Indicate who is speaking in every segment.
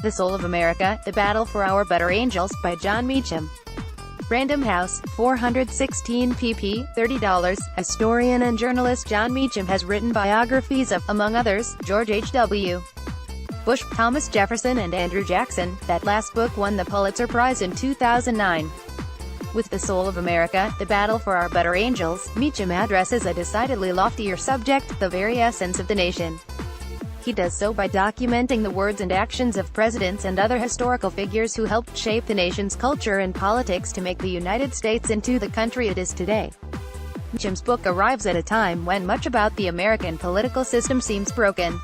Speaker 1: The Soul of America, The Battle for Our Better Angels, by Jon Meacham. Random House, 416 pp. $30. Historian and journalist Jon Meacham has written biographies of, among others, George H.W. Bush, Thomas Jefferson and Andrew Jackson. That last book won the Pulitzer Prize in 2009. With The Soul of America, The Battle for Our Better Angels, Meacham addresses a decidedly loftier subject, the very essence of the nation. He does so by documenting the words and actions of presidents and other historical figures who helped shape the nation's culture and politics to make the United States into the country it is today. Meacham's book arrives at a time when much about the American political system seems broken.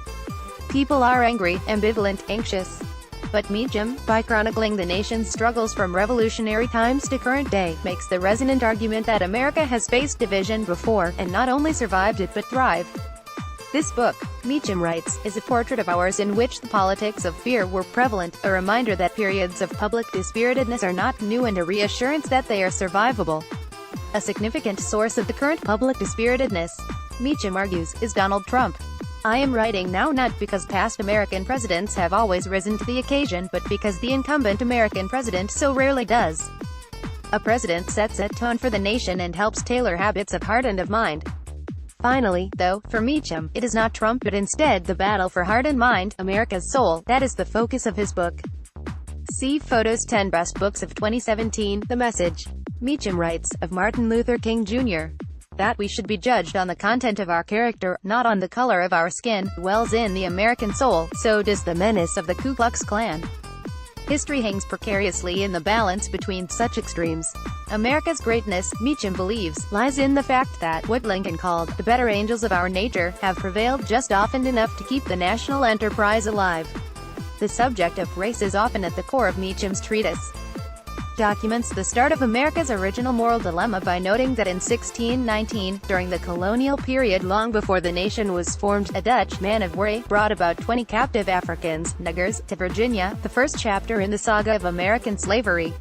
Speaker 1: People are angry, ambivalent, anxious. But Meacham, by chronicling the nation's struggles from revolutionary times to current day, makes the resonant argument that America has faced division before, and not only survived it but thrived. This book, Meacham writes, is a portrait of ours in which the politics of fear were prevalent, a reminder that periods of public dispiritedness are not new and a reassurance that they are survivable. A significant source of the current public dispiritedness, Meacham argues, is Donald Trump. I am writing now not because past American presidents have always risen to the occasion but because the incumbent American president so rarely does. A president sets a tone for the nation and helps tailor habits of heart and of mind. Finally, though, for Meacham, it is not Trump but instead the battle for heart and mind, America's soul, that is the focus of his book. See photos 10 Best Books of 2017, The Message. Meacham writes, of Martin Luther King Jr. that we should be judged on the content of our character, not on the color of our skin, dwells in the American soul, so does the menace of the Ku Klux Klan. History hangs precariously in the balance between such extremes. America's greatness, Meacham believes, lies in the fact that, what Lincoln called, the better angels of our nature, have prevailed just often enough to keep the national enterprise alive. The subject of race is often at the core of Meacham's treatise. Documents the start of America's original moral dilemma by noting that in 1619, during the colonial period long before the nation was formed, a Dutch man of war brought about 20 captive Africans, niggers, to Virginia, the first chapter in the saga of American slavery.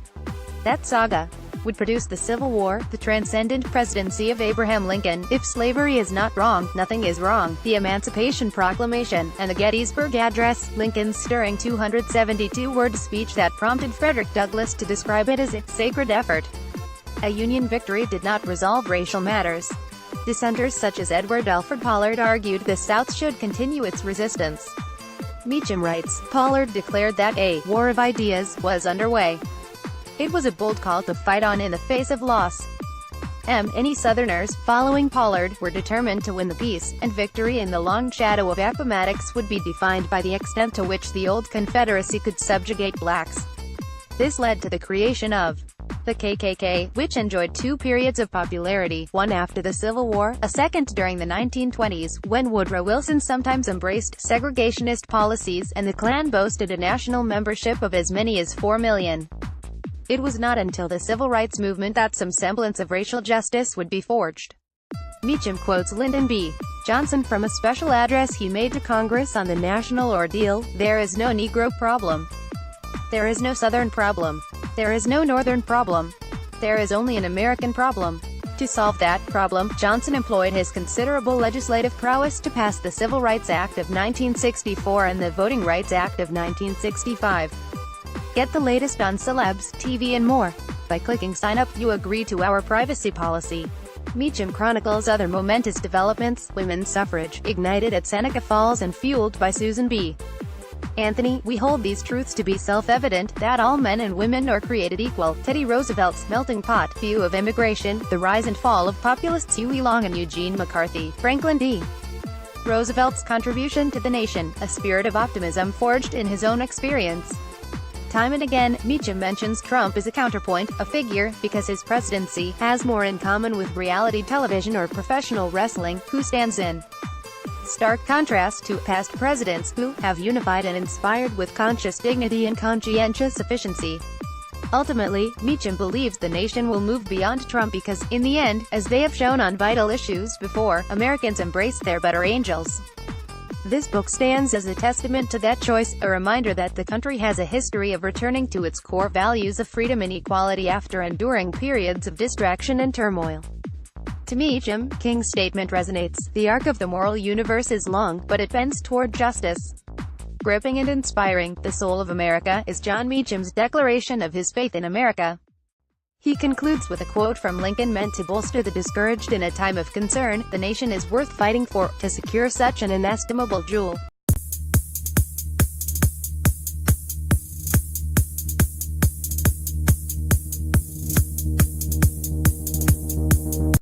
Speaker 1: That saga would produce the Civil War, the transcendent presidency of Abraham Lincoln, if slavery is not wrong, nothing is wrong, the Emancipation Proclamation, and the Gettysburg Address, Lincoln's stirring 272-word speech that prompted Frederick Douglass to describe it as a sacred effort. A Union victory did not resolve racial matters. Dissenters such as Edward Alfred Pollard argued the South should continue its resistance. Meacham writes, Pollard declared that a war of ideas was underway. It was a bold call to fight on in the face of loss. Any Southerners, following Pollard, were determined to win the peace, and victory in the long shadow of Appomattox would be defined by the extent to which the old Confederacy could subjugate blacks. This led to the creation of the KKK, which enjoyed two periods of popularity, one after the Civil War, a second during the 1920s, when Woodrow Wilson sometimes embraced segregationist policies, and the Klan boasted a national membership of as many as 4 million. It was not until the Civil Rights Movement that some semblance of racial justice would be forged. Meacham quotes Lyndon B. Johnson from a special address he made to Congress on the national ordeal, "There is no Negro problem. There is no Southern problem. There is no Northern problem. There is only an American problem." To solve that problem, Johnson employed his considerable legislative prowess to pass the Civil Rights Act of 1964 and the Voting Rights Act of 1965. Get the latest on celebs, TV and more. By clicking sign up, you agree to our privacy policy. Meacham chronicles other momentous developments, women's suffrage, ignited at Seneca Falls and fueled by Susan B. Anthony. We hold these truths to be self-evident, that all men and women are created equal. Teddy Roosevelt's melting pot view of immigration, the rise and fall of populists Huey Long and Eugene McCarthy. Franklin D. Roosevelt's contribution to the nation, a spirit of optimism forged in his own experience. Time and again, Meacham mentions Trump as a counterpoint, a figure, because his presidency has more in common with reality television or professional wrestling, who stands in stark contrast to past presidents who have unified and inspired with conscious dignity and conscientious efficiency. Ultimately, Meacham believes the nation will move beyond Trump because, in the end, as they have shown on vital issues before, Americans embraced their better angels. This book stands as a testament to that choice, a reminder that the country has a history of returning to its core values of freedom and equality after enduring periods of distraction and turmoil. To Meacham, King's statement resonates, "The arc of the moral universe is long, but it bends toward justice." Gripping and inspiring, The Soul of America, is Jon Meacham's declaration of his faith in America. He concludes with a quote from Lincoln meant to bolster the discouraged in a time of concern: "The nation is worth fighting for, to secure such an inestimable jewel."